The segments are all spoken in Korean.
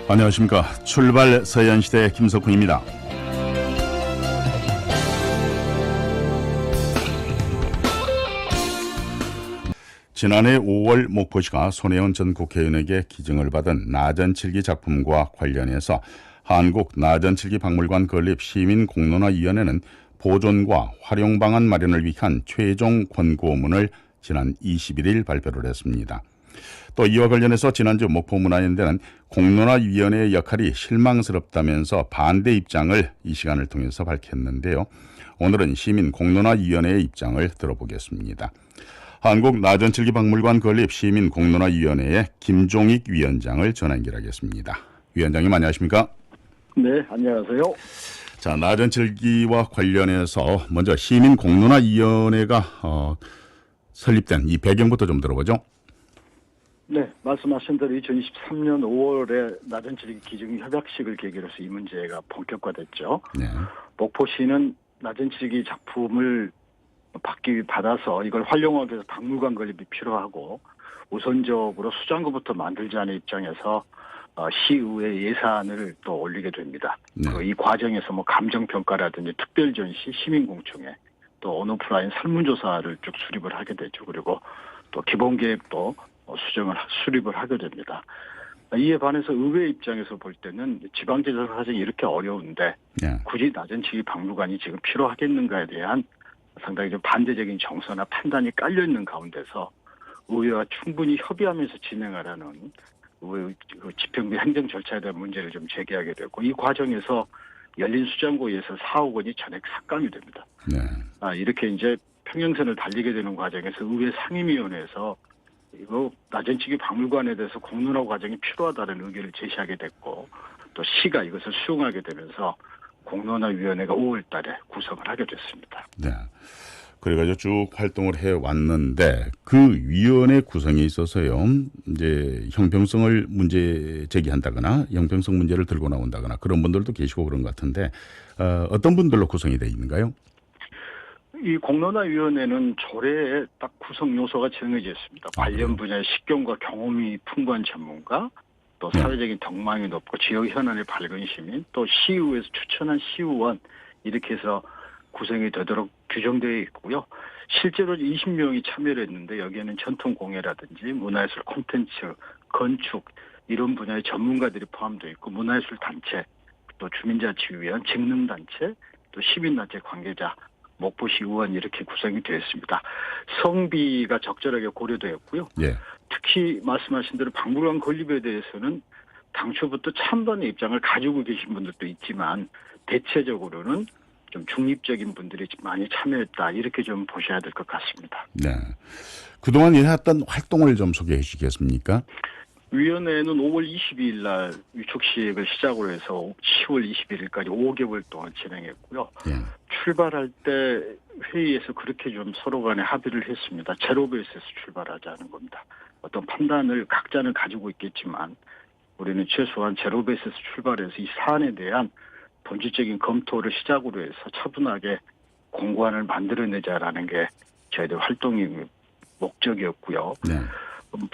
안녕하십니까. 출발 서현시대 김석훈입니다. 지난해 5월 목포시가 손혜원 전 국회의원에게 기증을 받은 나전칠기 작품과 관련해서 한국나전칠기박물관 건립 시민공론화위원회는 보존과 활용 방안 마련을 위한 최종 권고문을 지난 21일 발표를 했습니다. 또 이와 관련해서 지난주 목포문화연대는 공론화위원회의 역할이 실망스럽다면서 반대 입장을 이 시간을 통해서 밝혔는데요. 오늘은 시민공론화위원회의 입장을 들어보겠습니다. 한국나전칠기박물관 건립 시민공론화위원회의 김종익 위원장을 전화 연결하겠습니다. 위원장님 안녕하십니까? 네, 안녕하세요. 자, 나전칠기와 관련해서 먼저 시민공론화위원회가 설립된 이 배경부터 좀 들어보죠. 네, 말씀하신 대로 2023년 5월에 나전칠기 기증 협약식을 계기로 해서 이 문제가 본격화됐죠. 네. 목포시는 나전칠기 작품을 받아서 이걸 활용하기 위해서 박물관 건립이 필요하고 우선적으로 수장고부터 만들자는 입장에서 시의회 예산을 또 올리게 됩니다. 네. 이 과정에서 감정평가라든지 특별전시, 시민공청회, 또 온오프라인 설문조사를 쭉 수립을 하게 되죠. 그리고 또 기본계획도 수립을 하게 됩니다. 이에 반해서 의회 입장에서 볼 때는 지방재정 사정이 이렇게 어려운데 네. 굳이 나전칠기 박물관이 지금 필요하겠는가에 대한 상당히 좀 반대적인 정서나 판단이 깔려있는 가운데서 의회와 충분히 협의하면서 진행하라는 의회 집행부 행정 절차에 대한 문제를 좀 제기하게 됐고 이 과정에서 열린 수장고에서 4억 원이 전액 삭감이 됩니다. 네. 이렇게 이제 평행선을 달리게 되는 과정에서 의회 상임위원회에서 이거 나전칠기 박물관에 대해서 공론화 과정이 필요하다는 의견을 제시하게 됐고 또 시가 이것을 수용하게 되면서 공론화위원회가 5월 달에 구성을 하게 됐습니다. 네. 그래가지고 쭉 활동을 해 왔는데 그 위원회 구성에 있어서요, 이제 형평성을 문제 제기한다거나 형평성 문제를 들고 나온다거나 그런 분들도 계시고 그런 것 같은데 어떤 분들로 구성이 되어 있는가요? 이 공론화위원회는 조례에 딱 구성 요소가 정해져 있습니다. 관련 분야의 식견과 경험이 풍부한 전문가, 또 사회적인 덕망이 높고 지역 현안에 밝은 시민, 또 시의회에서 추천한 시의원 이렇게 해서 구성이 되도록 규정되어 있고요. 실제로 20명이 참여를 했는데 여기에는 전통공예라든지 문화예술 콘텐츠, 건축 이런 분야의 전문가들이 포함되어 있고 문화예술 단체, 또 주민자치위원, 직능단체, 또 시민단체 관계자, 목포시 의원 이렇게 구성이 되어 있습니다. 성비가 적절하게 고려되었고요. 예. 특히 말씀하신 대로 박물관 건립에 대해서는 당초부터 찬반의 입장을 가지고 계신 분들도 있지만 대체적으로는 좀 중립적인 분들이 많이 참여했다 이렇게 좀 보셔야 될 것 같습니다. 네. 그동안 해왔던 활동을 좀 소개해 주시겠습니까? 위원회는 5월 22일 날 위촉시획을 시작으로 해서 10월 21일까지 5개월 동안 진행했고요. 예. 출발할 때 회의에서 그렇게 좀 서로 간에 합의를 했습니다. 제로베이스에서 출발하자는 겁니다. 어떤 판단을 각자는 가지고 있겠지만 우리는 최소한 제로베이스에서 출발해서 이 사안에 대한 본질적인 검토를 시작으로 해서 차분하게 공고안을 만들어내자라는 게 저희들 활동의 목적이었고요. 네.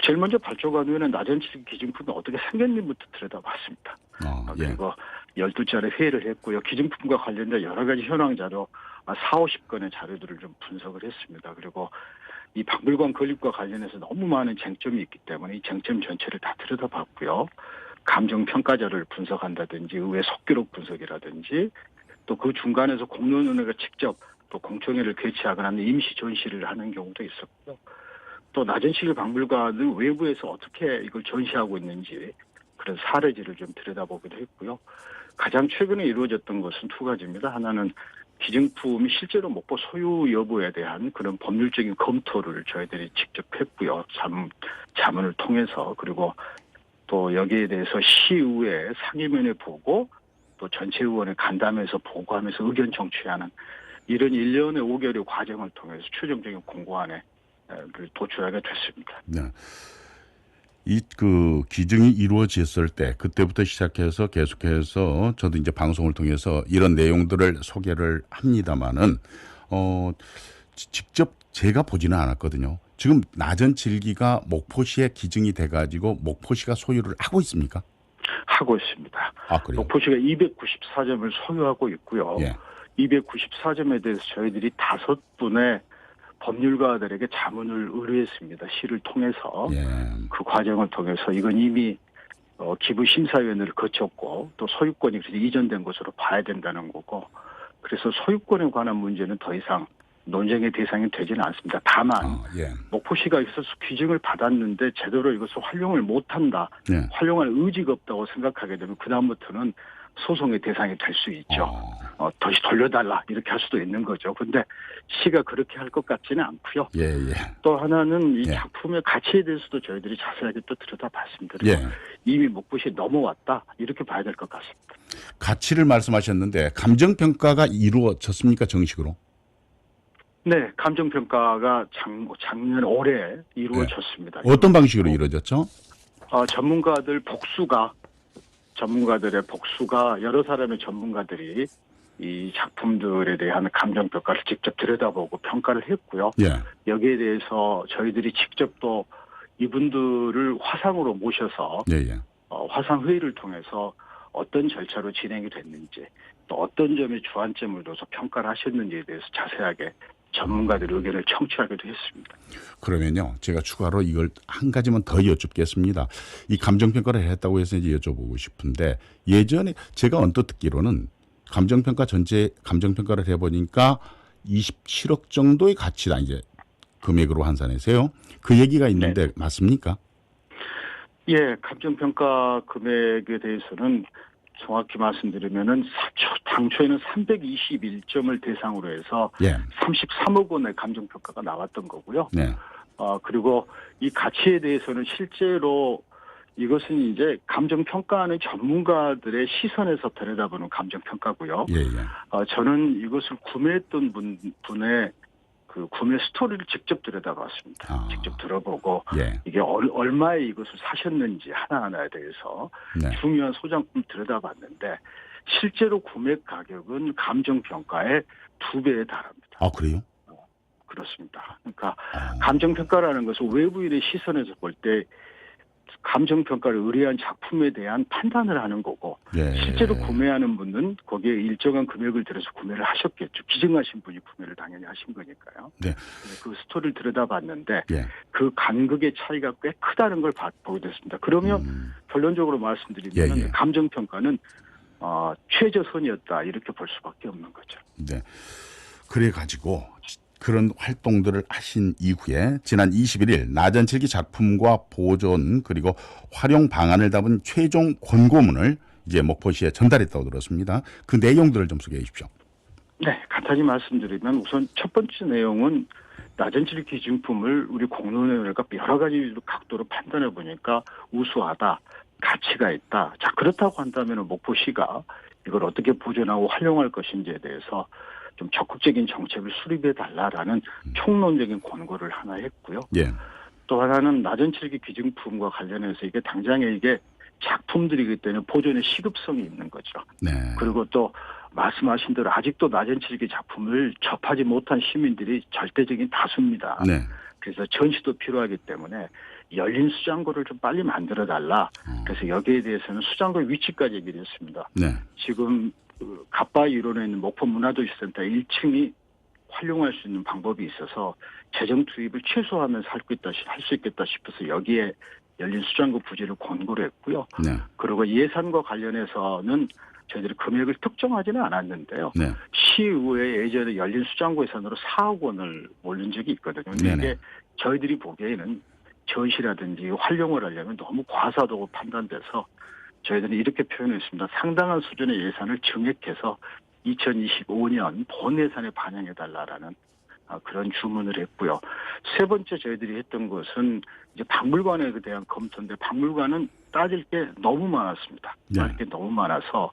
제일 먼저 발족한 후에는 나전칠기 기증품이 어떻게 생겼는지부터 들여다봤습니다. 그리고 12차례 회의를 했고요. 기증품과 관련된 여러 가지 현황 자료 40-50건의 자료들을 좀 분석을 했습니다. 그리고 이 박물관 건립과 관련해서 너무 많은 쟁점이 있기 때문에 이 쟁점 전체를 다 들여다봤고요. 감정평가자를 분석한다든지 의회 속기록 분석이라든지 또 그 중간에서 공론위원회가 직접 또 공청회를 개최하거나 임시 전시를 하는 경우도 있었고요. 또 나전칠기 박물관을 외부에서 어떻게 이걸 전시하고 있는지 그런 사례지를 좀 들여다보기도 했고요. 가장 최근에 이루어졌던 것은 두 가지입니다. 하나는 기증품이 실제로 목포 소유 여부에 대한 그런 법률적인 검토를 저희들이 직접 했고요. 자문을 통해서 그리고 또 여기에 대해서 시의회 상임위원회 보고 또 전체 의원에 간담회에서 보고하면서 의견 청취하는 이런 1년의 5개월의 과정을 통해서 최종적인 공고안에 도출하게 됐습니다. 네. 그 기증이 이루어졌을 때 그때부터 시작해서 계속해서 저도 이제 방송을 통해서 이런 내용들을 소개를 합니다만은 직접 제가 보지는 않았거든요. 지금 나전칠기가 목포시에 기증이 돼가지고 목포시가 소유를 하고 있습니까? 하고 있습니다. 아, 그래요? 목포시가 294점을 소유하고 있고요. 예. 294점에 대해서 저희들이 5분의 법률가들에게 자문을 의뢰했습니다. 시를 통해서. 예. 그 과정을 통해서 이건 이미 기부심사위원회를 거쳤고 또 소유권이 그래서 이전된 것으로 봐야 된다는 거고, 그래서 소유권에 관한 문제는 더 이상 논쟁의 대상이 되지는 않습니다. 다만 예. 목포시가 있어서 규정을 받았는데 제대로 이것을 활용을 못한다, 예. 활용할 의지가 없다고 생각하게 되면 그다음부터는 소송의 대상이 될 수 있죠. 다시 돌려달라 이렇게 할 수도 있는 거죠. 그런데 시가 그렇게 할 것 같지는 않고요. 예, 예. 또 하나는 이 예. 작품의 가치에 대해서도 저희들이 자세하게 또 들여다봤습니다. 그래서 예. 이미 목포시에 넘어왔다 이렇게 봐야 될 것 같습니다. 가치를 말씀하셨는데 감정평가가 이루어졌습니까, 정식으로? 네, 감정평가가 작년 올해 이루어졌습니다. 어떤 방식으로 이루어졌죠? 전문가들의 복수가 여러 사람의 전문가들이 이 작품들에 대한 감정평가를 직접 들여다보고 평가를 했고요. 예. 여기에 대해서 저희들이 직접 또 이분들을 화상으로 모셔서 예, 예. 화상회의를 통해서 어떤 절차로 진행이 됐는지 또 어떤 점에 주안점을 둬서 평가를 하셨는지에 대해서 자세하게 전문가들의 의견을 청취하기도 했습니다. 그러면요, 제가 추가로 이걸 한 가지만 더 여쭙겠습니다. 이 감정평가를 했다고 해서 이제 여쭤보고 싶은데, 예전에 제가 언뜻 듣기로는 전체 감정평가를 해보니까 27억 정도의 가치다, 이제 금액으로 환산해서요. 그 얘기가 있는데 네. 맞습니까? 예, 감정평가 금액에 대해서는 정확히 말씀드리면은 당초에는 321점을 대상으로 해서 예. 33억 원의 감정평가가 나왔던 거고요. 네. 그리고 이 가치에 대해서는 실제로 이것은 이제 감정평가하는 전문가들의 시선에서 들여다보는 감정평가고요. 예, 예. 저는 이것을 구매했던 분의 그 구매 스토리를 직접 들여다봤습니다. 직접 들어보고 예. 이게 얼마에 이것을 사셨는지 하나하나에 대해서 네. 중요한 소장품 들여다봤는데 실제로 구매 가격은 감정평가의 2배에 달합니다. 아, 그래요? 그렇습니다. 그러니까 감정평가라는 것은 외부인의 시선에서 볼 때 감정평가를 의뢰한 작품에 대한 판단을 하는 거고, 예. 실제로 구매하는 분은 거기에 일정한 금액을 들여서 구매를 하셨겠죠. 기증하신 분이 구매를 당연히 하신 거니까요. 네. 그 스토리를 들여다봤는데 예. 그 간극의 차이가 꽤 크다는 걸 보게 됐습니다. 그러면 결론적으로 말씀드리면 예, 예. 감정평가는 최저선이었다 이렇게 볼 수밖에 없는 거죠. 네. 그래가지고 그런 활동들을 하신 이후에 지난 21일 나전칠기 작품과 보존 그리고 활용 방안을 담은 최종 권고문을 이제 목포시에 전달했다고 들었습니다. 그 내용들을 좀 소개해 주십시오. 네, 간단히 말씀드리면 우선 첫 번째 내용은 나전칠기 기증품을 우리 공론위원회가 여러 가지 각도로 판단해 보니까 우수하다, 가치가 있다. 자, 그렇다고 한다면 목포시가 이걸 어떻게 보존하고 활용할 것인지에 대해서 좀 적극적인 정책을 수립해 달라라는 총론적인 권고를 하나 했고요. 예. 또 하나는 나전칠기 기증품과 관련해서 이게 당장에 이게 작품들이기 때문에 보존의 시급성이 있는 거죠. 네. 그리고 또 말씀하신 대로 아직도 나전칠기 작품을 접하지 못한 시민들이 절대적인 다수입니다. 네. 그래서 전시도 필요하기 때문에 열린 수장고를 좀 빨리 만들어 달라. 그래서 여기에 대해서는 수장고 위치까지 얘기를 했습니다. 네. 지금 갑바 이론에 있는 목포문화도시센터 1층이 활용할 수 있는 방법이 있어서 재정 투입을 최소화하면서 할 수 있겠다 싶어서 여기에 열린 수장고 부지를 권고를 했고요. 네. 그리고 예산과 관련해서는 저희들이 금액을 특정하지는 않았는데요. 네. 시의회에 예전에 열린 수장고 예산으로 4억 원을 올린 적이 있거든요. 근데 이게 저희들이 보기에는 전시라든지 활용을 하려면 너무 과하다고 판단돼서 저희들은 이렇게 표현했습니다. 상당한 수준의 예산을 증액해서 2025년 본 예산에 반영해달라라는 그런 주문을 했고요. 세 번째 저희들이 했던 것은 이제 박물관에 대한 검토인데 박물관은 따질 게 너무 많았습니다. 따질 게 너무 많아서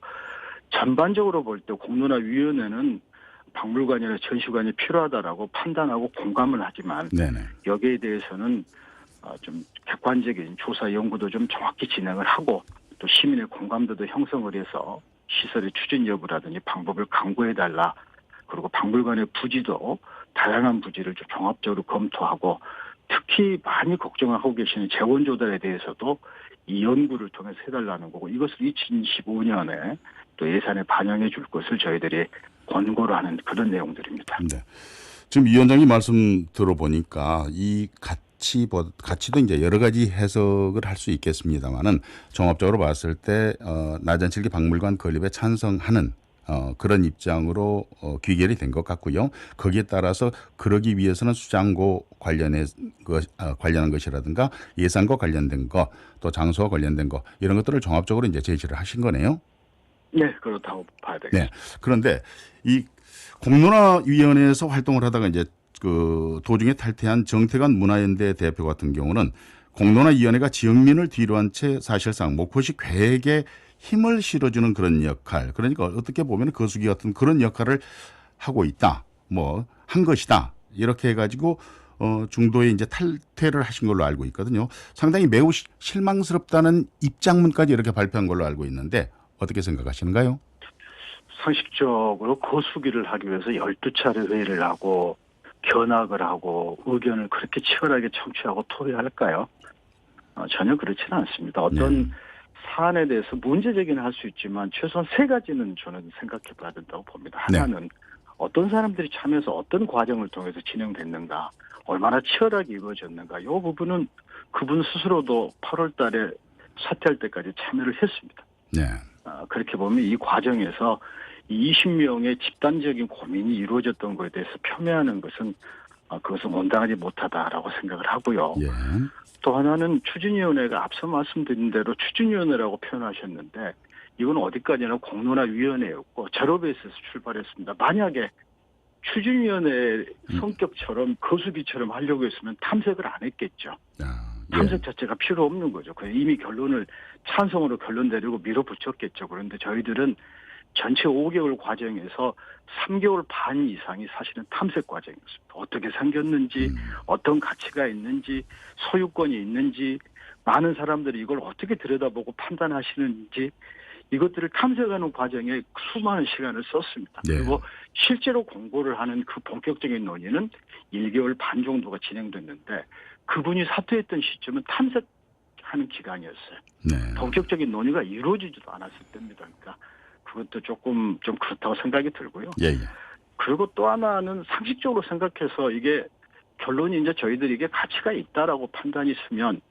전반적으로 볼 때 공론화위원회는 박물관이나 전시관이 필요하다라고 판단하고 공감을 하지만 네네. 여기에 대해서는 좀 객관적인 조사 연구도 좀 정확히 진행을 하고 또 시민의 공감도도 형성을 해서 시설의 추진 여부라든지 방법을 강구해달라. 그리고 박물관의 부지도 다양한 부지를 좀 종합적으로 검토하고 특히 많이 걱정하고 계시는 재원 조달에 대해서도 이 연구를 통해서 해달라는 거고 이것을 2025년에 또 예산에 반영해 줄 것을 저희들이 권고를 하는 그런 내용들입니다. 네. 지금 위 원장님 말씀 들어보니까 이 가치도 이제 여러 가지 해석을 할 수 있겠습니다만은 종합적으로 봤을 때 나전칠기 박물관 건립에 찬성하는 그런 입장으로 귀결이 된 것 같고요. 거기에 따라서 그러기 위해서는 수장고 관련한 것이라든가 예산과 관련된 것, 또 장소와 관련된 것 이런 것들을 종합적으로 이제 제시를 하신 거네요. 네, 그렇다고 봐야 되겠습니다. 네. 그런데 이 공론화위원회에서 활동을 하다가 이제 그 도중에 탈퇴한 정태관 문화연대 대표 같은 경우는 공론화위원회가 지역민을 뒤로한 채 사실상 목포시 계획에 힘을 실어주는 그런 역할, 그러니까 어떻게 보면 거수기 같은 그런 역할을 하고 있다, 뭐 한 것이다 이렇게 해가지고 중도에 이제 탈퇴를 하신 걸로 알고 있거든요. 상당히 매우 실망스럽다는 입장문까지 이렇게 발표한 걸로 알고 있는데 어떻게 생각하시는가요? 상식적으로 거수기를 하기 위해서 12차례 회의를 하고 견학을 하고 의견을 그렇게 치열하게 청취하고 토의할까요? 전혀 그렇지는 않습니다. 어떤 사안에 대해서 문제제기는 할 수 있지만 최소한 세 가지는 저는 생각해 봐야 된다고 봅니다. 하나는 어떤 사람들이 참여해서 어떤 과정을 통해서 진행됐는가, 얼마나 치열하게 이루어졌는가. 이 부분은 그분 스스로도 8월 달에 사퇴할 때까지 참여를 했습니다. 네. 그렇게 보면 이 과정에서 20명의 집단적인 고민이 이루어졌던 것에 대해서 폄훼하는 것은 그것은 온당하지 못하다라고 생각을 하고요. 예. 또 하나는 추진위원회가 앞서 말씀드린 대로 추진위원회라고 표현하셨는데 이건 어디까지나 공론화위원회였고 제로베이스에서 출발했습니다. 만약에 추진위원회 성격처럼 거수기처럼 하려고 했으면 탐색을 안 했겠죠. 탐색 자체가 필요 없는 거죠. 이미 결론을 찬성으로 결론 내리고 밀어붙였겠죠. 그런데 저희들은 전체 5개월 과정에서 3개월 반 이상이 사실은 탐색 과정이었습니다. 어떻게 생겼는지, 어떤 가치가 있는지, 소유권이 있는지, 많은 사람들이 이걸 어떻게 들여다보고 판단하시는지 이것들을 탐색하는 과정에 수많은 시간을 썼습니다. 네. 그리고 실제로 공고를 하는 그 본격적인 논의는 1개월 반 정도가 진행됐는데 그분이 사퇴했던 시점은 탐색하는 기간이었어요. 네. 본격적인 논의가 이루어지지도 않았을 때입니다. 그러니까 그것도 조금 좀 그렇다고 생각이 들고요. 예. 그리고 또 하나는 상식적으로 생각해서 이게 결론이 이제 저희들이 이게 가치가 있다라고 판단이 있으면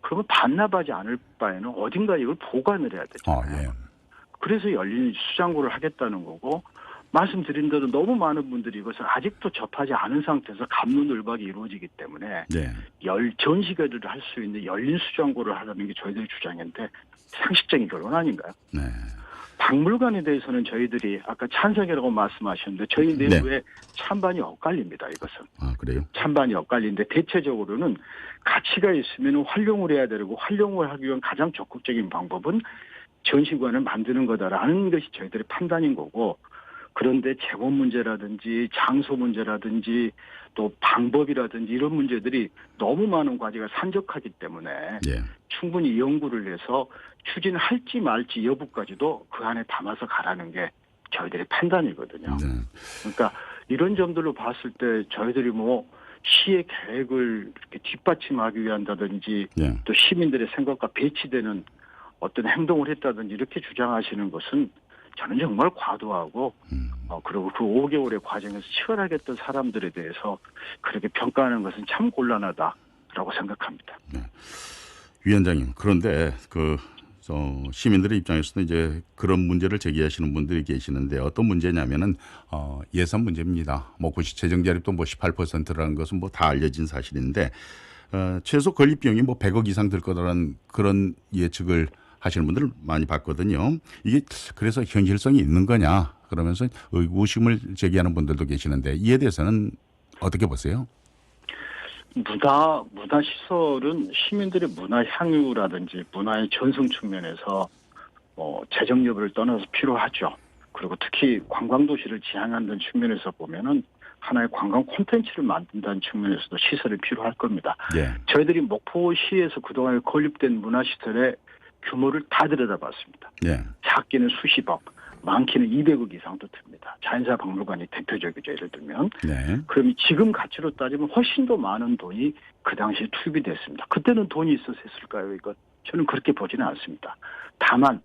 그러면 반납하지 않을 바에는 어딘가 이걸 보관을 해야 되잖아요. 예. 그래서 열린 수장고를 하겠다는 거고 말씀드린 대로 너무 많은 분들이 이것을 아직도 접하지 않은 상태에서 갑론을박이 이루어지기 때문에 전시회를 할 수 있는 열린 수장고를 하라는 게 저희들의 주장인데 상식적인 결론 아닌가요? 네. 박물관에 대해서는 저희들이 아까 찬성이라고 말씀하셨는데 저희 내부에 찬반이 엇갈립니다. 이것은. 그래요? 찬반이 엇갈리는데 대체적으로는 가치가 있으면 활용을 해야 되고 활용을 하기 위한 가장 적극적인 방법은 전시관을 만드는 거다라는 것이 저희들의 판단인 거고 그런데 재원 문제라든지 장소 문제라든지 또 방법이라든지 이런 문제들이 너무 많은 과제가 산적하기 때문에 충분히 연구를 해서 추진할지 말지 여부까지도 그 안에 담아서 가라는 게 저희들의 판단이거든요. 그러니까 이런 점들로 봤을 때 저희들이 뭐 시의 계획을 이렇게 뒷받침하기 위한다든지 또 시민들의 생각과 배치되는 어떤 행동을 했다든지 이렇게 주장하시는 것은 저는 정말 과도하고 그리고 그 5개월의 과정에서 치열하게 했던 사람들에 대해서 그렇게 평가하는 것은 참 곤란하다라고 생각합니다. 위원장님, 그런데 시민들의 입장에서는 이제 그런 문제를 제기하시는 분들이 계시는데 어떤 문제냐면은 예산 문제입니다. 목포시 재정 자립도 18%라는 것은 다 알려진 사실인데 최소 건립 비용이 100억 이상 들 거라는 그런 예측을 하시는 분들을 많이 봤거든요. 이게 그래서 현실성이 있는 거냐 그러면서 의구심을 제기하는 분들도 계시는데 이에 대해서는 어떻게 보세요? 문화시설은 시민들의 문화 향유라든지 문화의 전승 측면에서 재정 여부를 떠나서 필요하죠. 그리고 특히 관광도시를 지향한다는 측면에서 보면은 하나의 관광 콘텐츠를 만든다는 측면에서도 시설이 필요할 겁니다. 저희들이 목포시에서 그동안 건립된 문화시설의 규모를 다 들여다봤습니다. 작게는 수십억, 많게는 200억 이상도 듭니다. 자연사 박물관이 대표적이죠. 예를 들면. 네. 그럼 지금 가치로 따지면 훨씬 더 많은 돈이 그 당시에 투입이 됐습니다. 그때는 돈이 있어서 했을까요? 이거 저는 그렇게 보지는 않습니다. 다만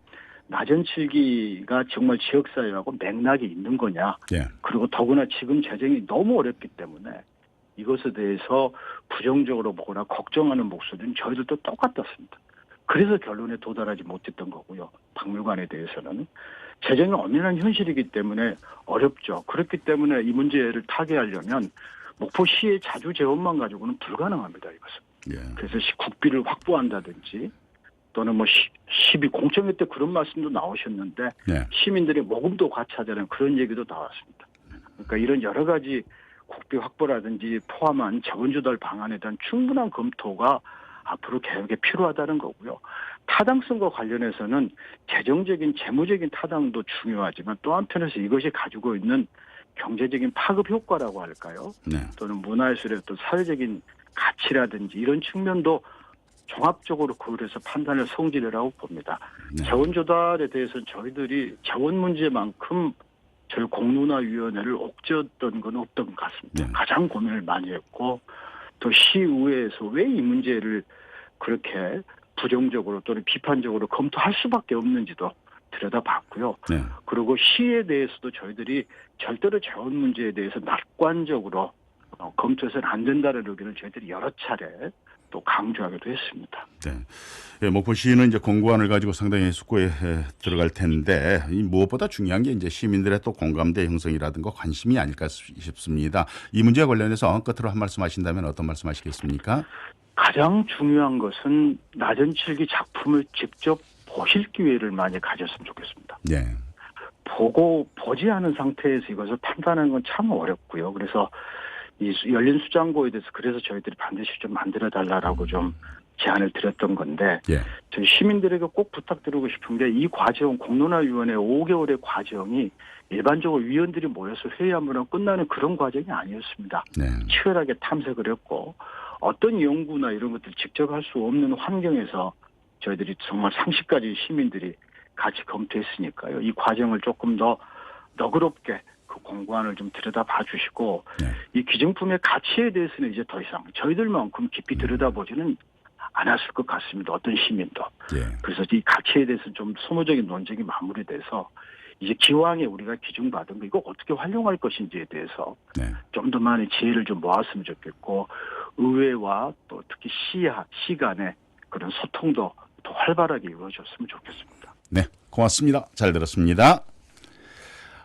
나전칠기가 정말 지역사회하고 맥락이 있는 거냐. 예. 그리고 더구나 지금 재정이 너무 어렵기 때문에 이것에 대해서 부정적으로 보거나 걱정하는 목소리는 저희들도 똑같았습니다. 그래서 결론에 도달하지 못했던 거고요. 박물관에 대해서는. 재정이 엄연한 현실이기 때문에 어렵죠. 그렇기 때문에 이 문제를 타개하려면 목포시의 자주 재원만 가지고는 불가능합니다. 이것은. 예. 그래서 국비를 확보한다든지 또는 뭐 시비 공청회 때 그런 말씀도 나오셨는데 네. 시민들의 모금도 과차되는 그런 얘기도 나왔습니다. 그러니까 이런 여러 가지 국비 확보라든지 포함한 자원조달 방안에 대한 충분한 검토가 앞으로 개혁에 필요하다는 거고요. 타당성과 관련해서는 재정적인 재무적인 타당도 중요하지만 또 한편에서 이것이 가지고 있는 경제적인 파급 효과라고 할까요? 네. 또는 문화예술의 또 사회적인 가치라든지 이런 측면도 종합적으로 고려해서 판단을 성질이라고 봅니다. 네. 재원 조달에 대해서는 저희들이 재원 문제만큼 저희 공론화위원회를 옥죄었던 건 없던 것 같습니다. 네. 가장 고민을 많이 했고 또 시의회에서 왜 이 문제를 그렇게 부정적으로 또는 비판적으로 검토할 수밖에 없는지도 들여다봤고요. 네. 그리고 시에 대해서도 저희들이 절대로 재원 문제에 대해서 낙관적으로 검토해서는 안 된다는 의견을 저희들이 여러 차례 또 강조하기도 했습니다. 네. 예, 목포시는 이제 공고안을 가지고 상당히 숙고에 들어갈 텐데 이 무엇보다 중요한 게 이제 시민들의 또 공감대 형성이라든가 관심이 아닐까 싶습니다. 이 문제와 관련해서 끝으로 한 말씀 하신다면 어떤 말씀 하시겠습니까? 가장 중요한 것은 나전칠기 작품을 직접 보실 기회를 많이 가졌으면 좋겠습니다. 네. 보지 않은 상태에서 이것을 판단하는 건 참 어렵고요. 그래서 이 열린 수장고에 대해서 그래서 저희들이 반드시 좀 만들어달라고 좀 제안을 드렸던 건데 예. 저희 시민들에게 꼭 부탁드리고 싶은 게 이 과정 공론화위원회 5개월의 과정이 일반적으로 위원들이 모여서 회의하면 끝나는 그런 과정이 아니었습니다. 네. 치열하게 탐색을 했고 어떤 연구나 이런 것들 직접 할 수 없는 환경에서 저희들이 정말 상식까지 시민들이 같이 검토했으니까요. 이 과정을 조금 더 너그럽게 그 공고안을 좀 들여다봐 주시고 네. 이 기증품의 가치에 대해서는 이제 더 이상 저희들만큼 깊이 들여다보지는 않았을 것 같습니다. 어떤 시민도. 예. 그래서 이 가치에 대해서 좀 소모적인 논쟁이 마무리돼서 이제 기왕에 우리가 기증받은 거 이거 어떻게 활용할 것인지에 대해서 네. 좀 더 많은 지혜를 좀 모았으면 좋겠고 의회와 또 특히 시 간의 그런 소통도 더 활발하게 이루어졌으면 좋겠습니다. 네, 고맙습니다. 잘 들었습니다.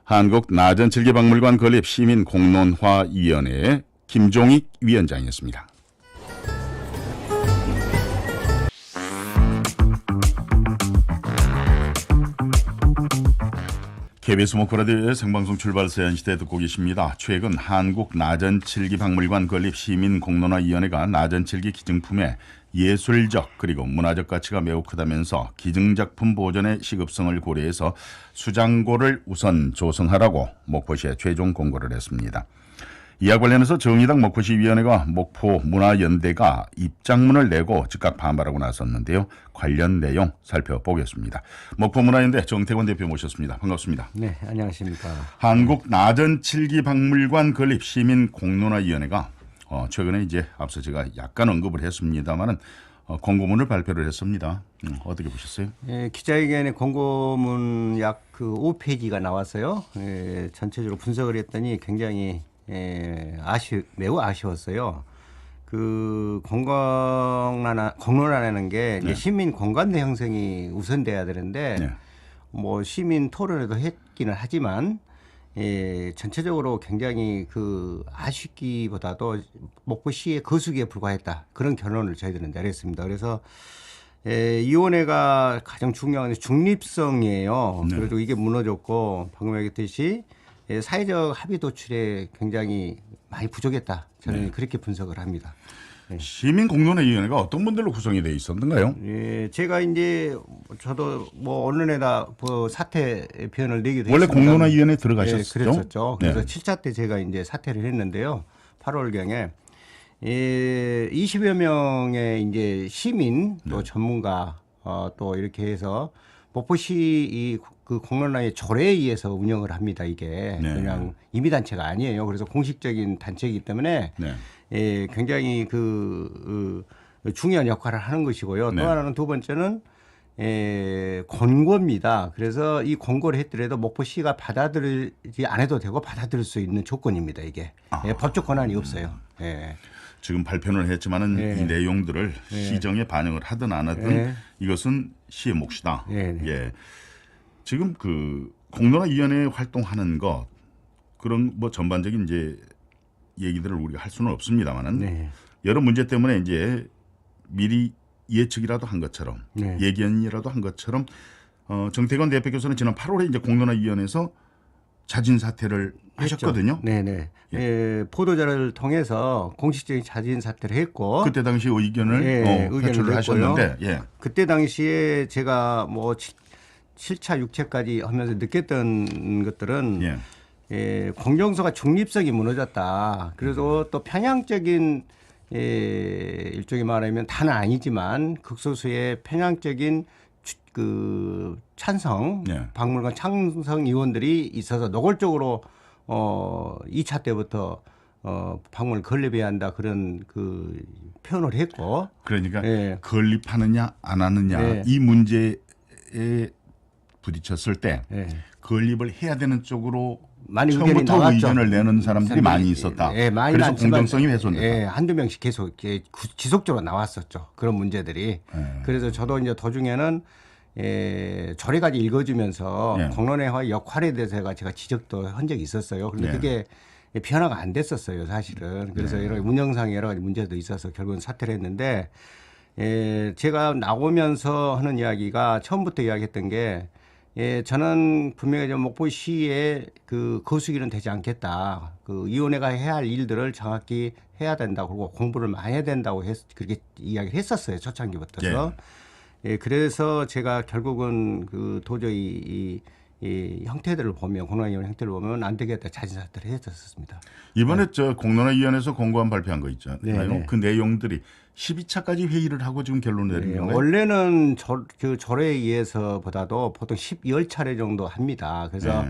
한국나전칠기박물관 건립 시민공론화위원회 김종익 위원장이었습니다. KBS 목포라디오의 생방송 출발 세안시대 듣고 계십니다. 최근 한국나전칠기박물관 건립 시민공론화위원회가 나전칠기 기증품의 예술적 그리고 문화적 가치가 매우 크다면서 기증작품 보존의 시급성을 고려해서 수장고를 우선 조성하라고 목포시에 최종 공고를 했습니다. 이와 관련해서 정의당 목포시위원회가 목포문화연대가 입장문을 내고 즉각 반발하고 나섰는데요. 관련 내용 살펴보겠습니다. 목포문화연대 정태권 대표 모셨습니다. 반갑습니다. 네, 안녕하십니까. 한국나전칠기박물관 건립 시민공론화위원회가 최근에 이제 앞서 제가 약간 언급을 했습니다만은 공고문을 발표를 했습니다. 어떻게 보셨어요? 예, 기자회견에 공고문 약 그 5페이지가 나왔어요. 예, 전체적으로 분석을 했더니 굉장히 매우 아쉬웠어요. 그 공론화라는 게 네. 시민 공감대 형성이 우선돼야 되는데 네. 뭐 시민 토론회도 했기는 하지만 전체적으로 굉장히 그 아쉽기보다도 목포시의 거수기에 불과했다. 그런 결론을 저희들은 내렸습니다. 그래서 이 위원회가 가장 중요한 건 중립성이에요. 네. 그래도 이게 무너졌고 방금 얘기했듯이 사회적 합의 도출에 굉장히 많이 부족했다. 저는 그렇게 분석을 합니다. 시민공론화위원회가 어떤 분들로 구성이 되어 있었던가요? 예, 제가 이제 저도 뭐 언론에다 뭐 사퇴 표현을 내기도 원래 했습니다. 공론화위원회에 들어가셨죠? 그랬었죠. 그래서 네. 7차 때 제가 이제 사퇴를 했는데요. 8월경에 20여 명의 이제 시민 또 전문가 또 이렇게 해서 목포시 이 그 공론화의 조례에 의해서 운영을 합니다. 이게 네. 그냥 임의단체가 아니에요. 그래서 공식적인 단체이기 때문에 네. 굉장히 중요한 역할을 하는 것이고요. 네. 또 하나는 두 번째는 권고입니다. 그래서 이 권고를 했더라도 목포시가 받아들이지 않아도 되고 받아들일 수 있는 조건입니다. 이게 법적 권한이 없어요. 지금 발표는 했지만은 이 내용들을 시정에 반영을 하든 안 하든 이것은 시의 몫이다. 예. 지금 그 공론화위원회 활동하는 것 그런 뭐 전반적인 이제 얘기들을 우리가 할 수는 없습니다만은 여러 문제 때문에 이제 미리 예측이라도 한 것처럼 예견이라도 한 것처럼 정태관 대표께서는 지난 8월에 이제 공론화위원회에서 자진 사퇴를 하셨거든요. 네네. 보도자를 통해서 공식적인 자진 사퇴를 했고 그때 당시 의견을 표출을 하셨는데 그때 당시에 제가 뭐 7차 6차까지 하면서 느꼈던 것들은 공정서가 중립성이 무너졌다. 그래서 또 편향적인 일종의 말하면 다는 아니지만 극소수의 편향적인 그 찬성 박물관 찬성 의원들이 있어서 노골적으로 2차 때부터 박물을 건립해야 한다 그런 그 표현을 했고 그러니까 건립하느냐 안 하느냐 이 문제에 부딪혔을 때 건립을 해야 되는 쪽으로 많이 의견이 처음부터 나왔죠. 의견을 내는 사람들이 많이 있었다. 많이 그래서 많지만, 공정성이 훼손됐다. 한두 명씩 계속 지속적으로 나왔었죠. 그런 문제들이. 그래서 저도 이제 도중에는 조례까지 읽어주면서 공론회의 역할에 대해서 제가 지적도 한 적이 있었어요. 그런데 그게 변화가 안 됐었어요, 사실은. 그래서 여러 운영상의 여러 가지 문제도 있어서 결국은 사퇴를 했는데 제가 나오면서 하는 이야기가 처음부터 이야기했던 게 저는 분명히 목포시의 그 거수기는 되지 않겠다. 그 위원회가 해야 할 일들을 정확히 해야 된다고 그리고 공부를 많이 해야 된다고 그렇게 이야기를 했었어요. 초창기부터서. 그래서 제가 결국은 그 도저히 이 형태들을 보면 공론화위원회 형태를 보면 안 되겠다 자진사퇴를 했었습니다. 이번에 저 공론화위원회에서 공고안 발표한 거 있잖아요. 그 내용들이 12차까지 회의를 하고 지금 결론을 내린 건가요? 원래는 그 조례에 의해서보다도 보통 10차례 정도 합니다. 그래서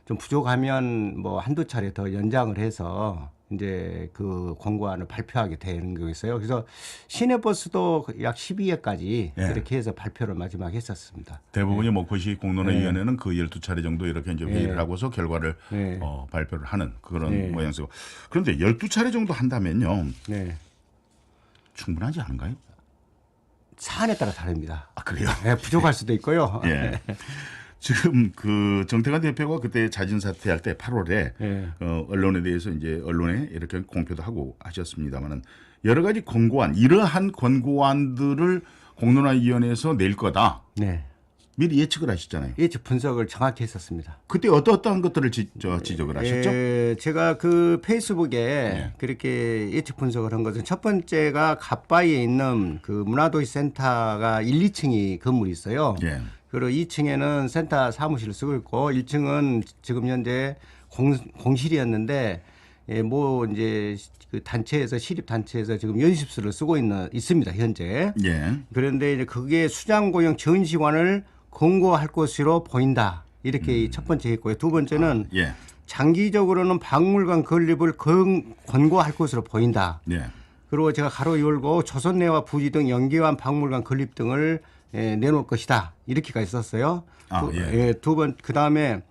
좀 부족하면 뭐 한두 차례 더 연장을 해서 이제 그 권고안을 발표하게 되는 게 있어요. 그래서 시내버스도 약 12회까지 이렇게 해서 발표를 마지막에 했었습니다. 대부분이 목포시 공론화위원회는 그 12차례 정도 이렇게 이제 회의를 하고서 결과를 발표를 하는 그런 모양새고. 그런데 12차례 정도 한다면요. 충분하지 않은가요? 사안에 따라 다릅니다. 아, 그래요? 부족할 수도 있고요. 지금 그 정태관 대표가 그때 자진 사퇴할 때 8월에 언론에 대해서 이제 언론에 이렇게 공표도 하고 하셨습니다만은 여러 가지 권고안 이러한 권고안들을 공론화위원회에서 낼 거다. 미리 예측을 하셨잖아요. 예측 분석을 정확히 했었습니다. 그때 어떠한 것들을 지적을 하셨죠? 제가 그 페이스북에 그렇게 예측 분석을 한 것은 첫 번째가 갓바위에 있는 그 문화도시센터가 1, 2층이 건물이 있어요. 그리고 2층에는 센터 사무실을 쓰고 있고 1층은 지금 현재 공실이었는데 뭐 이제 그 단체에서 시립 단체에서 지금 연습실을 쓰고 있습니다 현재. 그런데 이제 그게 수장고용 전시관을 권고할 것으로 보인다. 이렇게 첫 번째 했고요. 두 번째는 장기적으로는 박물관 건립을 권고할 것으로 보인다. 그리고 제가 가로 열고 조선내와 부지 등 연계한 박물관 건립 등을 내놓을 것이다. 이렇게까지 썼어요. 두 번 그다음에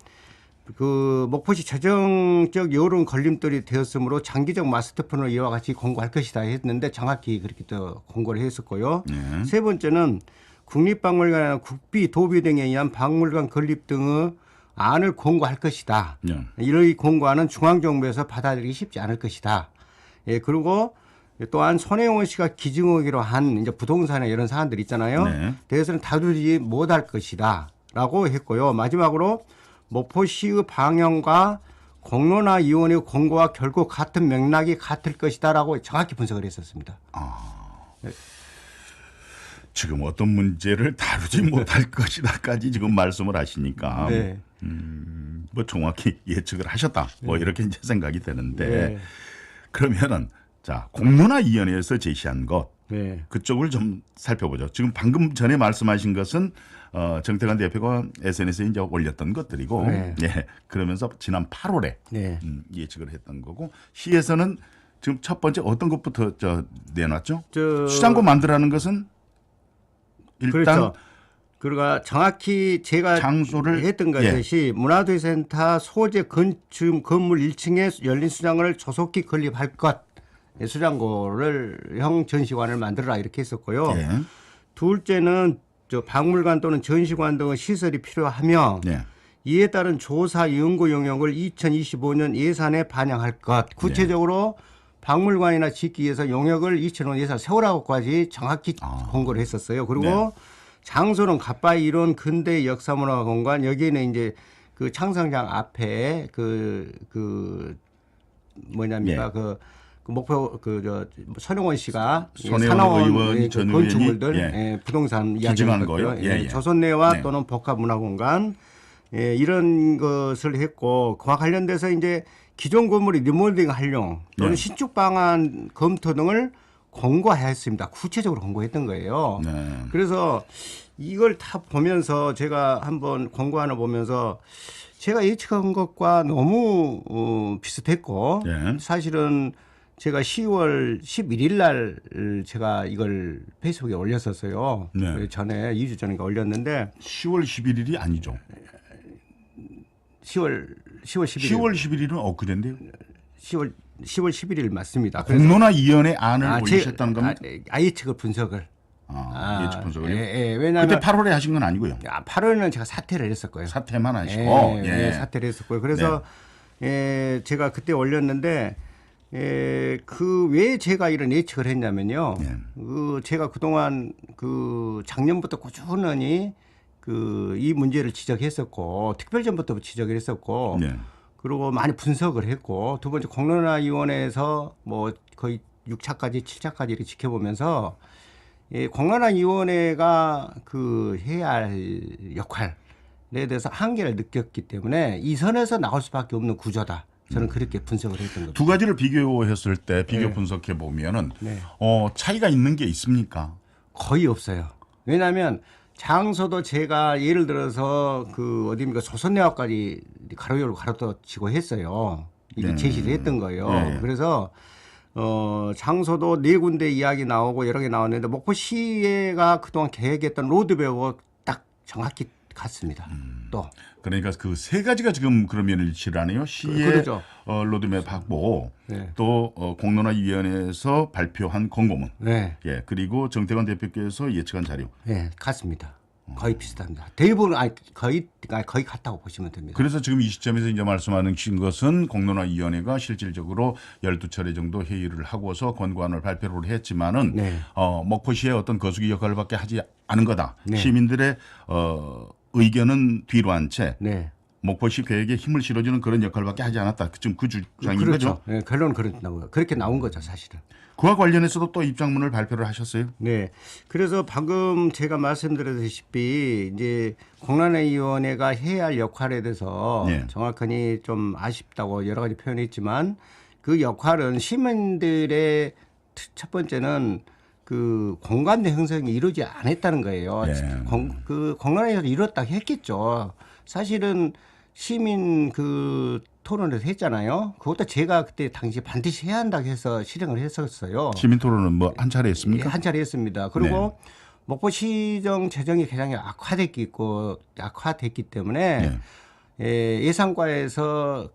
그 목포시 재정적 여론 걸림돌이 되었으므로 장기적 마스터플랜을 이와 같이 공고할 것이다 했는데 정확히 그렇게 또 공고를 했었고요. 세 번째는 국립박물관이나 국비, 도비 등에 의한 박물관 건립 등의 안을 공고할 것이다. 이러한 공고안은 중앙정부에서 받아들이기 쉽지 않을 것이다. 그리고 또한 손혜원 씨가 기증하기로 한 이제 부동산에 이런 사안들 있잖아요. 대해서는 다루지 못할 것이다라고 했고요. 마지막으로 목포시의 방향과 공론화위원회 공고와 결국 같은 맥락이 같을 것이다라고 정확히 분석을 했었습니다. 지금 어떤 문제를 다루지 못할 것이다까지 지금 말씀을 하시니까 뭐 정확히 예측을 하셨다. 뭐 이렇게 이제 생각이 되는데 그러면은 자, 공론화위원회에서 제시한 것 네. 그쪽을 좀 살펴보죠. 지금 방금 전에 말씀하신 것은 정태관 대표가 SNS에 이제 올렸던 것들이고, 네. 예, 그러면서 지난 8월에 네. 예측을 했던 거고, 시에서는 지금 첫 번째 어떤 것부터 내놨죠? 저 수장고 만들라는 것은 일단 그렇죠. 그러니까 정확히 제가 장소를 했던 것이 문화도시센터 소재 건축 건물 1층에 열린 수장을 조속히 건립할 것, 수장고를 형 전시관을 만들어라 이렇게 했었고요. 예. 둘째는 저 박물관 또는 전시관 등의 시설이 필요하며 예. 이에 따른 조사 연구 영역을 2025년 예산에 반영할 것. 구체적으로 박물관이나 짓기 위해서 용역을 2005년 예산 세우라고까지 정확히 공고를 했었어요. 그리고 장소는 가빠이 이룬 근대 역사문화공간, 여기는 이제 그 창성장 앞에 뭐냐입니까? 그 목표 손영원 씨가 손혜원 의원 전 건축물들 부동산 이야기한 거요. 조선내와 또는 복합문화공간 이런 것을 했고, 그와 관련돼서 이제 기존 건물이 리모델링 활용 또는 신축 방안 검토 등을 공고했습니다. 구체적으로 공고했던 거예요. 그래서 이걸 다 보면서 제가 한번 공고 하나 보면서 제가 예측한 것과 너무 비슷했고, 사실은 제가 10월 11일 날 제가 이걸 페이스북에 올렸었어요. 전에 2주 전에 올렸는데 10월 11일이 아니죠. 10월 11일. 10월 11일은 엊그제인데요. 10월 11일 맞습니다. 공론화위원회 안을 올리셨다는 겁니까? 예측을 분석을. 예측 분석을요? 왜냐하면 그때 8월에 하신 건 아니고요. 8월에는 제가 사퇴를 했었고요. 사퇴만 하시고. 사퇴를 했었고요. 그래서 제가 그때 올렸는데 왜 제가 이런 예측을 했냐면요. 제가 그동안 작년부터 꾸준히 이 문제를 지적했었고, 특별전부터 지적을 했었고, 그리고 많이 분석을 했고, 두 번째 공론화위원회에서 뭐 거의 6차까지 7차까지 이렇게 지켜보면서 공론화위원회가 해야 할 역할에 대해서 한계를 느꼈기 때문에 이 선에서 나올 수밖에 없는 구조다. 저는 그렇게 분석을 했던 겁니다. 두 가지를 비교했을 때 비교 분석해 보면은 차이가 있는 게 있습니까? 거의 없어요. 왜냐하면 장소도 제가 예를 들어서 어디입니까 조선대학까지 가로열고 가로떠치고 했어요. 이게 제시를 했던 거예요. 그래서 장소도 4군데 이야기 나오고 여러 개 나왔는데 목포시가 그동안 계획했던 로드맵하고 딱 정확히 같습니다. 또 그러니까 그 세 가지가 지금 그러면 일치를 하네요. 시의 그렇죠. 로드맵 확보, 또 공론화위원회에서 발표한 공고문, 그리고 정태관 대표께서 예측한 자료. 같습니다. 거의 비슷합니다. 대부분 거의 같다고 보시면 됩니다. 그래서 지금 이 시점에서 이제 말씀하신 것은 공론화위원회가 실질적으로 12차례 정도 회의를 하고서 권고안을 발표를 했지만은 목포시의 어떤 거수기 역할밖에 하지 않은 거다. 시민들의 의견은 뒤로 한 채 목포시 계획에 힘을 실어주는 그런 역할밖에 하지 않았다. 지금 그 주장인 그렇죠. 거죠? 결론은 그렇게 나온 거죠, 사실은. 그와 관련해서도 또 입장문을 발표를 하셨어요? 그래서 방금 제가 말씀드렸다시피 이제 공론화위원회가 해야 할 역할에 대해서 정확하니 좀 아쉽다고 여러 가지 표현했지만, 그 역할은 시민들의 첫 번째는 공간 내 형성이 이루어지지 않았다는 거예요. 공론화위원회에서 이뤘다고 했겠죠. 사실은 시민 토론을 했잖아요. 그것도 제가 그때 당시 반드시 해야 한다고 해서 실행을 했었어요. 시민 토론은 뭐 한 차례 했습니까? 한 차례 했습니다. 그리고 목포시정 재정이 굉장히 악화됐기 때문에 예산과에서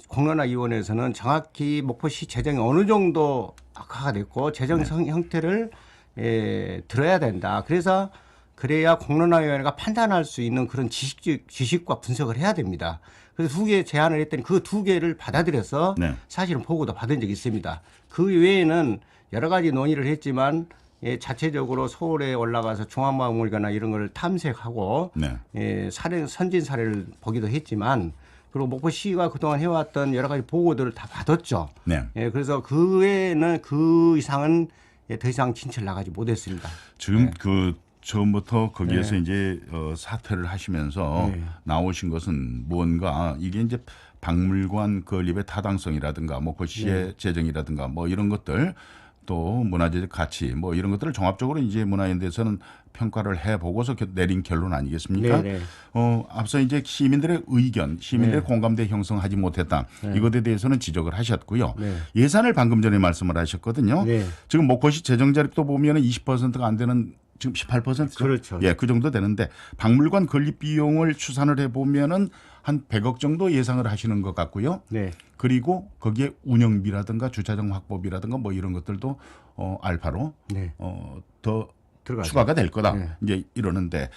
공론화위원회에서는 정확히 목포시 재정이 어느 정도 악화가 됐고 재정 형태를 들어야 된다. 그래야 공론화위원회가 판단할 수 있는 그런 지식과 분석을 해야 됩니다. 그래서 2개 제안을 했더니 그 2개를 받아들여서 사실은 보고도 받은 적이 있습니다. 그 외에는 여러 가지 논의를 했지만 자체적으로 서울에 올라가서 중앙박물관이나 이런 걸 탐색하고 선진 사례를 보기도 했지만, 그리고 목포시가 그동안 해왔던 여러 가지 보고들을 다 받았죠. 그래서 그 외에는 그 이상은 더 이상 진출 나가지 못했습니다. 지금 처음부터 거기에서 네. 이제 사퇴를 하시면서 네. 나오신 것은 뭔가 이게 이제 박물관 건립의 타당성이라든가 뭐 그 시의 네. 재정이라든가 뭐 이런 것들 또 문화재적 가치 뭐 이런 것들을 종합적으로 이제 문화연대에서는 평가를 해보고서 내린 결론 아니겠습니까? 네, 네. 앞서 이제 시민들의 의견, 시민들의 네. 공감대 형성하지 못했다. 네. 이것에 대해서는 지적을 하셨고요. 네. 예산을 방금 전에 말씀을 하셨거든요. 네. 지금 목포시 재정 자립도 보면은 20%가 안 되는 지금 18%죠. 그렇죠. 예, 그 정도 되는데 박물관 건립 비용을 추산을 해 보면은 한 100억 정도 예상을 하시는 것 같고요. 네. 그리고 거기에 운영비라든가 주차장 확보비라든가 뭐 이런 것들도 알파로 네. 더 들어가죠. 추가가 될 거다. 네. 이제 이러는데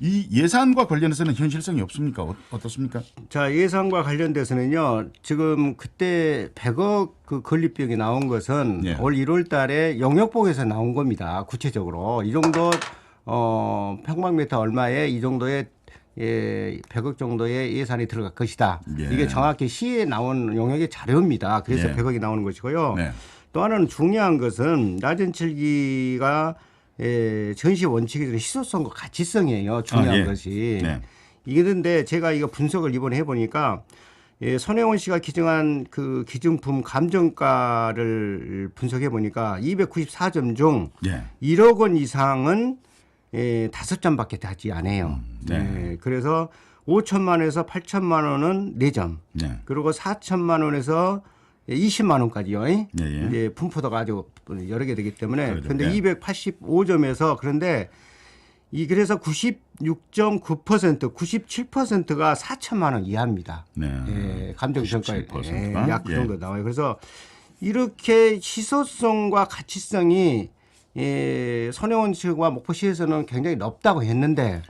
이 예산과 관련해서는 현실성이 없습니까? 어떻습니까? 자, 예산과 관련돼서는요. 지금 그때 100억 그 건립비용이 나온 것은 예. 올 1월 달에 영역복에서 나온 겁니다. 구체적으로. 이 정도 평방미터 얼마에 이 정도의 100억 정도의 예산이 들어갈 것이다. 예. 이게 정확히 시에 나온 영역의 자료입니다. 그래서 예. 100억이 나오는 것이고요. 네. 또 하나는 중요한 것은 낮은칠기가 전시 원칙이 희소성과 가치성이에요. 중요한 예. 것이. 네. 이게 근데 제가 이거 분석을 이번에 해보니까 손혜원 씨가 기증한 그 기증품 감정가를 분석해 보니까 294점 중 예. 1억 원 이상은 5점밖에 되지 않아요. 네. 그래서 5천만 원에서 8천만 원은 4점. 네. 그리고 4천만 원에서 20만 원까지요. 예. 이제 분포도가 아주 여러 개 되기 때문에. 그러죠. 그런데 예. 285점에서 그런데 그래서 96%, 97%가 4천만 원 이하입니다. 네. 감정평가에 97%가? 약 그 예. 정도 나와요. 그래서 이렇게 희소성과 가치성이 손혜원 측과 목포시에서는 굉장히 높다고 했는데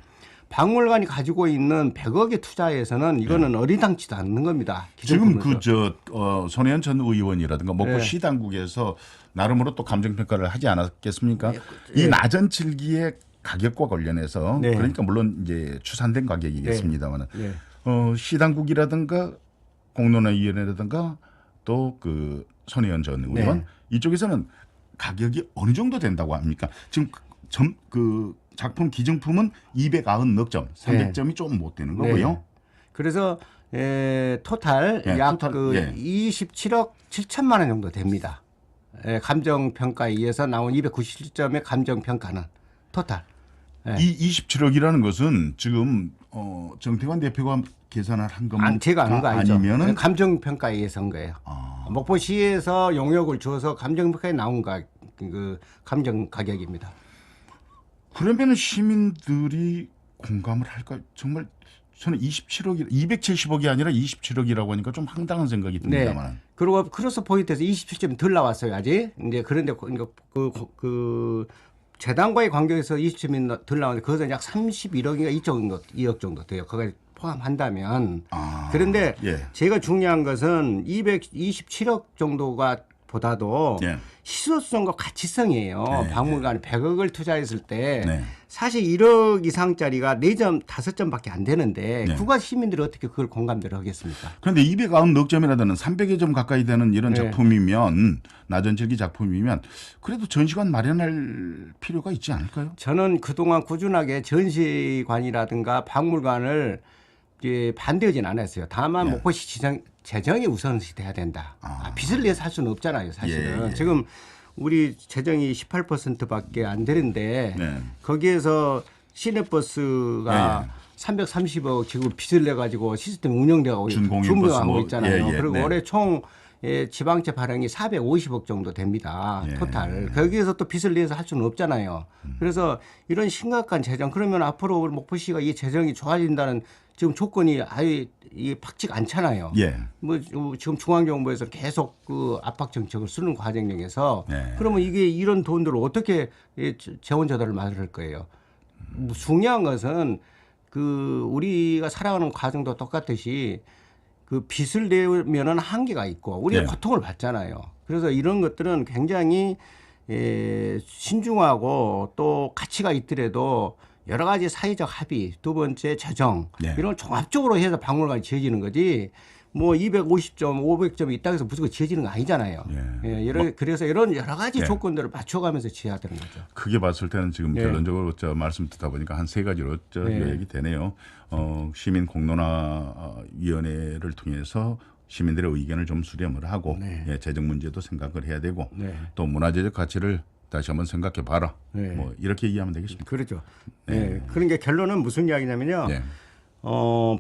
박물관이 가지고 있는 100억의 투자에서는 이거는 어리당치도 않는 겁니다. 지금 기존품으로서. 손혜원 전 의원이라든가 목포시 당국에서 나름으로 또 감정평가를 하지 않았겠습니까? 이 나전칠기의 가격과 관련해서 네. 그러니까 물론 이제 추산된 가격이겠습니다만 네. 시당국이라든가 공론화위원회라든가 또 그 손혜원 전 의원 네. 이쪽에서는 가격이 어느 정도 된다고 합니까? 지금 그 작품 기증품은 290억 점, 300점이 조금 못 되는 거고요. 네. 그래서 토탈 예, 약 토탈, 그 예. 27억 7천만 원 정도 됩니다. 감정평가에 의해서 나온 297점의 감정평가는 토탈. 이 27억이라는 것은 지금 정태관 대표가 계산을 한 것만 제가 아는 거 아니죠. 아니면은 감정평가에 의해서 한 거예요. 목포시에서 용역을 주어서 감정평가에 나온 그 감정 가격입니다. 그러면은 시민들이 공감을 할까? 정말 저는 27억이 270억이 아니라 27억이라고 하니까 좀 황당한 생각이 듭니다만. 네. 그리고 크로스 포인트에서 27점이 덜 나왔어요 아직. 이제 그런데 그 재단과의 관계에서 20점이 덜 나오는데 그것은 약 31억인가 2억 정도 돼요. 그걸 포함한다면. 그런데 예. 제가 중요한 것은 227억 정도가 보다도 예. 희소성과 가치성이에요. 네, 박물관에 100억을 투자했을 때 네. 사실 1억 이상짜리가 4점, 5점밖에 안 되는데 네. 국가 시민들이 어떻게 그걸 공감대를 하겠습니까? 그런데 290억 점이라는 300여 점 가까이 되는 이런 네. 작품이면 나전칠기 작품이면 그래도 전시관 마련할 필요가 있지 않을까요? 저는 그동안 꾸준하게 전시관이라든가 박물관을 반대하진 않았어요. 다만 네. 목포시 재정이 우선시 돼야 된다. 빚을 내서 할 수는 없잖아요, 사실은. 예. 지금 우리 재정이 18%밖에 안 되는데 네. 거기에서 시내버스가 330억 지금 빚을 내 가지고 시스템 운영되고 준공영버스 하고 있잖아요. 그리고 네. 올해 총 지방채 발행이 450억 정도 됩니다. 예. 토탈. 거기에서 또 빚을 내서 할 수는 없잖아요. 그래서 이런 심각한 재정 그러면 앞으로 우리 목포시가 이 재정이 좋아진다는 지금 조건이 아예 박치가 않잖아요. 예. 뭐 지금 중앙정부에서 계속 그 압박 정책을 쓰는 과정에서 네. 그러면 이게 이런 돈들을 어떻게 재원 조달을 만들 거예요. 중요한 것은 그 우리가 살아가는 과정도 똑같듯이 그 빚을 내면은 한계가 있고 우리가 네. 고통을 받잖아요. 그래서 이런 것들은 굉장히 신중하고 또 가치가 있더라도 여러 가지 사회적 합의, 두 번째 재정 네. 이런 종합적으로 해서 박물관이 지어지는 거지. 뭐 250점, 500점이 있다고 해서 무조건 지어지는 거 아니잖아요. 그래서 이런 여러 가지 조건들을 맞춰가면서 지어야 되는 거죠. 크게 봤을 때는 지금 결론적으로 말씀 듣다 보니까 한 세 가지로 요약이 되네요. 시민 공론화위원회를 통해서 시민들의 의견을 좀 수렴을 하고 재정 문제도 생각을 해야 되고 또 문화재적 가치를 다시 한번 생각해 봐라. 뭐 이렇게 이해하면 되겠습니다. 그렇죠. 그러니까 결론은 무슨 이야기냐면요.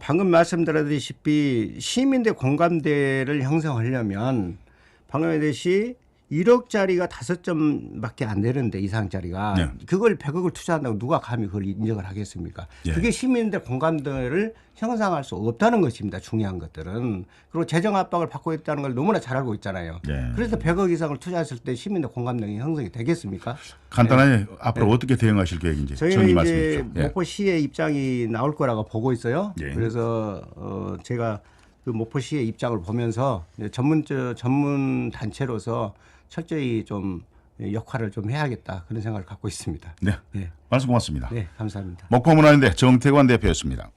방금 말씀드렸다시피 시민대 공감대를 형성하려면 방금 얘기했듯이 1억짜리가 5점밖에 안 되는데 이상짜리가 그걸 100억을 투자한다고 누가 감히 그걸 인정을 하겠습니까? 그게 시민들 공감대를 형성할 수 없다는 것입니다. 중요한 것들은. 그리고 재정 압박을 받고 있다는 걸 너무나 잘 알고 있잖아요. 그래서 100억 이상을 투자했을 때 시민들 공감대가 형성이 되겠습니까? 간단하게 앞으로 어떻게 대응하실 계획인지 정리 말씀해 주십시오. 저희는 이제 목포시의 입장이 나올 거라고 보고 있어요. 그래서 제가 그 목포시의 입장을 보면서 전문 단체로서 철저히 좀 역할을 좀 해야겠다 그런 생각을 갖고 있습니다. 말씀 고맙습니다. 감사합니다. 목포문화연대 정태관 대표였습니다.